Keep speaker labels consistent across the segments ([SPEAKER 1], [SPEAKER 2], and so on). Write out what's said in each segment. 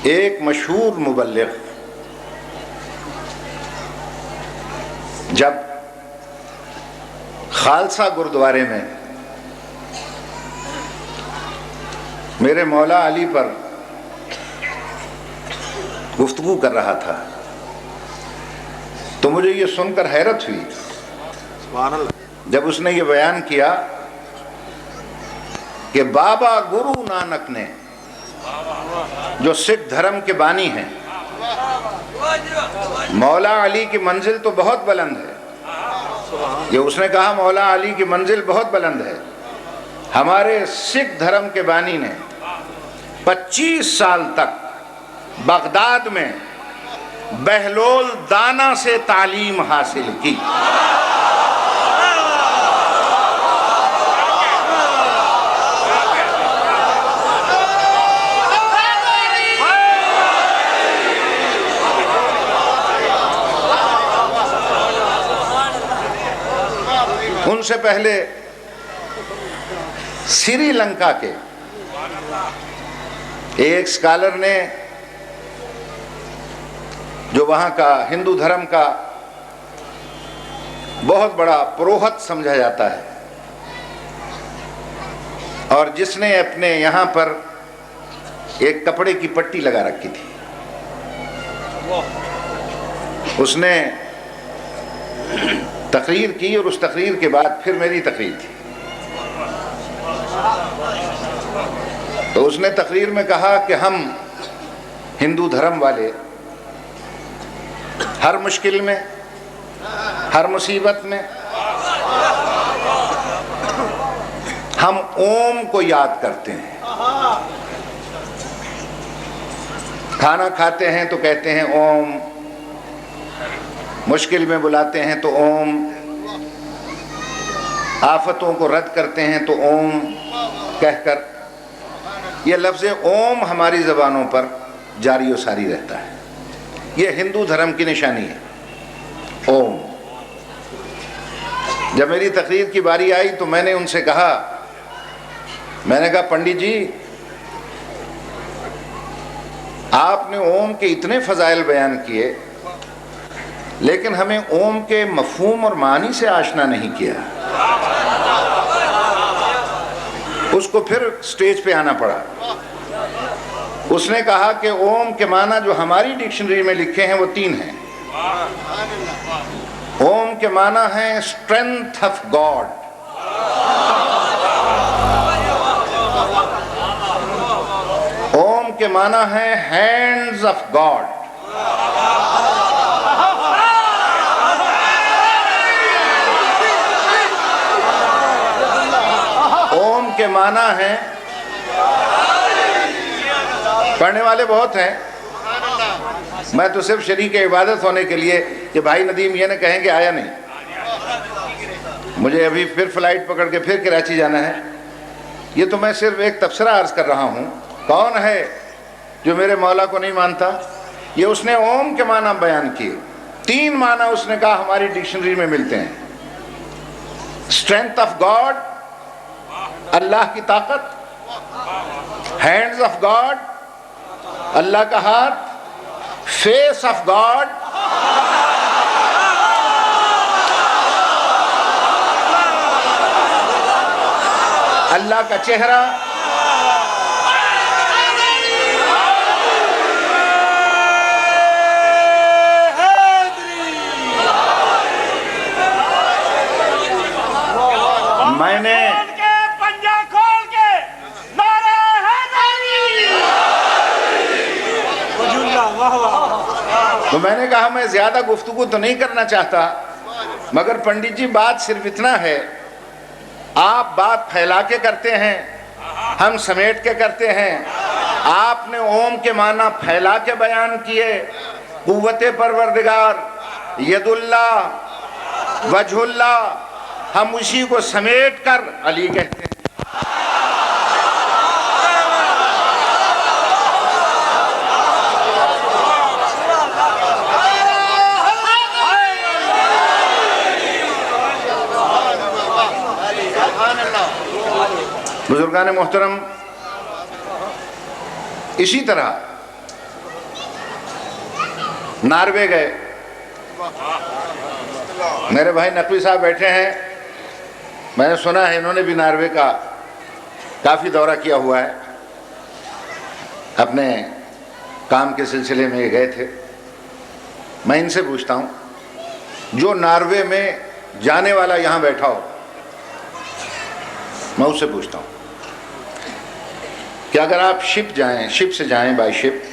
[SPEAKER 1] एक मशहूर मुबल्लिग जब खालसा गुरुद्वारे में मेरे मौला अली पर गुफ्तगू कर रहा था तो मुझे ये सुनकर हैरत हुई जब उसने ये बयान किया कि बाबा गुरु नानक ने, जो सिख धर्म के बानी हैं, मौला अली की मंजिल तो बहुत बुलंद है। ये उसने कहा मौला अली की मंजिल बहुत बुलंद है। हमारे सिख धर्म के बानी ने 25 साल तक बगदाद में बहलोल दाना से तालीम हासिल की। उनसे पहले श्रीलंका के एक स्कॉलर ने, जो वहाँ का हिंदू धर्म का बहुत बड़ा पुरोहित समझा जाता है और जिसने अपने यहाँ पर एक कपड़े की पट्टी लगा रखी थी, उसने तकरीर की और उस तकरीर के बाद फिर मेरी तकरीर थी। तो उसने तकरीर में कहा कि हम हिंदू धर्म वाले हर मुश्किल में, हर मुसीबत में हम ओम को याद करते हैं। खाना खाते हैं तो कहते हैं ओम, मुश्किल में बुलाते हैं तो ओम, आफतों को रद्द करते हैं तो ओम कहकर, यह लफ्ज़ ओम हमारी ज़बानों पर जारी और सारी रहता है। यह हिंदू धर्म की निशानी है, ओम। जब मेरी तकरीर की बारी आई तो मैंने उनसे कहा, मैंने कहा पंडित जी, आपने ओम के इतने फ़ज़ाइल बयान किए लेकिन हमें ओम के मफ़हूम और मानी से आशना नहीं किया। उसको फिर स्टेज पे आना पड़ा। उसने कहा कि ओम के माना जो हमारी डिक्शनरी में लिखे हैं वो 3 हैं। ओम के माना है स्ट्रेंथ ऑफ गॉड, ओम के माना है हैंड्स ऑफ गॉड, के माना है, पढ़ने वाले बहुत हैं, मैं तो सिर्फ शरीक इबादत होने के लिए कि भाई नदीम ये न कहेंगे आया नहीं, मुझे अभी फिर फ्लाइट पकड़ के फिर कराची जाना है। ये तो मैं सिर्फ एक तबसरा अर्ज कर रहा हूँ। कौन है जो मेरे मौला को नहीं मानता? ये उसने ओम के माना बयान किए। 3 माना उसने कहा हमारी डिक्शनरी में मिलते हैं। स्ट्रेंथ ऑफ गॉड, अल्लाह की ताकत, हैंड्स ऑफ गॉड, अल्लाह का हाथ, फेस ऑफ गॉड, अल्लाह का चेहरा, मैंने तो मैंने कहा मैं ज्यादा गुफ्तगू तो नहीं करना चाहता, मगर पंडित जी बात सिर्फ इतना है, आप बात फैला के करते हैं, हम समेट के करते हैं। आपने ओम के माना फैला के बयान किए, कुव्वते परवरदिगार, यदुल्ला, वजहुल्ला, हम उसी को समेट कर अली कहते हैं। बुजुर्गान मोहतरम, इसी तरह नार्वे गए, मेरे भाई नकवी साहब बैठे हैं, मैंने सुना है इन्होंने भी नार्वे का काफ़ी दौरा किया हुआ है, अपने काम के सिलसिले में गए थे। मैं इनसे पूछता हूँ, जो नार्वे में जाने वाला यहाँ बैठा हो, मैं उससे पूछता हूँ कि अगर आप शिप से जाएं बाय शिप,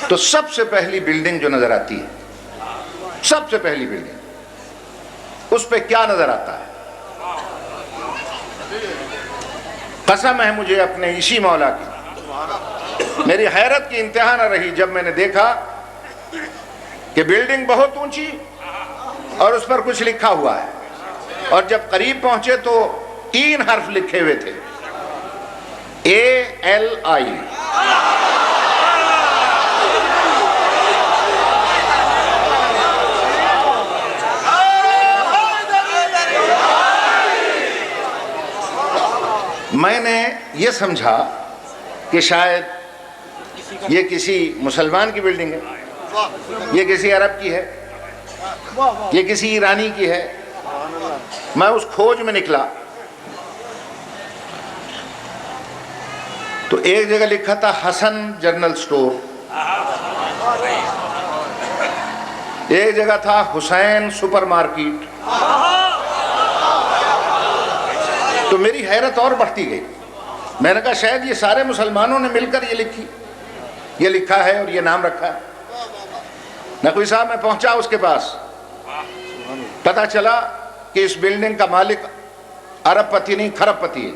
[SPEAKER 1] तो सबसे पहली बिल्डिंग जो नजर आती है, सबसे पहली बिल्डिंग, उस पे क्या नजर आता है? कसम है मुझे अपने इसी मौला की, मेरी हैरत की इंतहा न रही जब मैंने देखा कि बिल्डिंग बहुत ऊंची और उस पर कुछ लिखा हुआ है, और जब करीब पहुंचे तो 3 हर्फ लिखे हुए थे, ALI। मैंने ये समझा कि शायद ये किसी मुसलमान की बिल्डिंग है, ये किसी अरब की है, ये किसी ईरानी की है। मैं उस खोज में निकला तो एक जगह लिखा था हसन जनरल स्टोर, एक जगह था हुसैन सुपरमार्केट। तो मेरी हैरत और बढ़ती गई। मैंने कहा शायद ये सारे मुसलमानों ने मिलकर ये लिखा है और ये नाम रखा है। नकवी साहब मैं पहुंचा उसके पास, पता चला कि इस बिल्डिंग का मालिक अरबपति नहीं खरबपति है।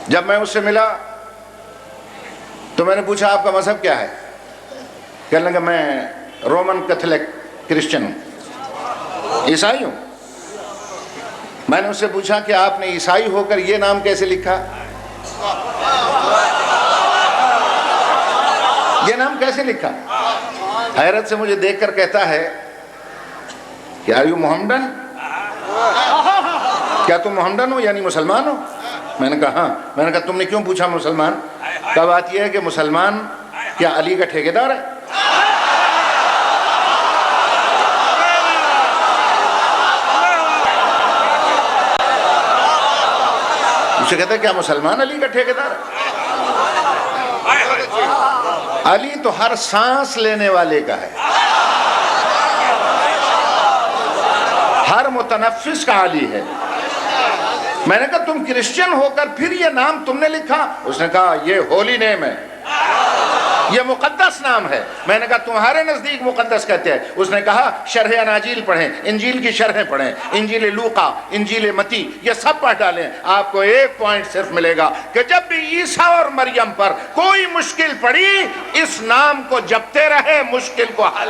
[SPEAKER 1] जब मैं उससे मिला तो मैंने पूछा आपका मजहब क्या है? कहने लगा मैं रोमन कैथोलिक क्रिश्चियन हूँ, ईसाई हूँ। मैंने उससे पूछा कि आपने ईसाई होकर ये नाम कैसे लिखा, ये नाम कैसे लिखा? हैरत से मुझे देखकर कहता है कि आर यू मोहम्मदन, क्या तुम मोहम्मदन हो यानी मुसलमान हो? मैंने कहा हाँ। मैंने कहा तुमने क्यों पूछा मुसलमान? क्या बात यह है कि मुसलमान क्या अली का ठेकेदार है? उसे कहता है क्या मुसलमान अली का ठेकेदार है? अली तो हर सांस लेने वाले का है, हर मुतनफ्फिस का अली है। मैंने कहा तुम क्रिश्चियन होकर फिर ये नाम तुमने लिखा? उसने कहा ये होली नेम है, ये मुकद्दस नाम है। मैंने कहा तुम्हारे नजदीक मुकद्दस कहते हैं? उसने कहा शरह अनाजील पढ़ें, इंजील की शरह पढ़ें, इंजील लूका, इंजील मती, ये सब पढ़ डालें। आपको एक पॉइंट सिर्फ मिलेगा कि जब भी ईसा और मरियम पर कोई मुश्किल पड़ी, इस नाम को जपते रहे, मुश्किल को हल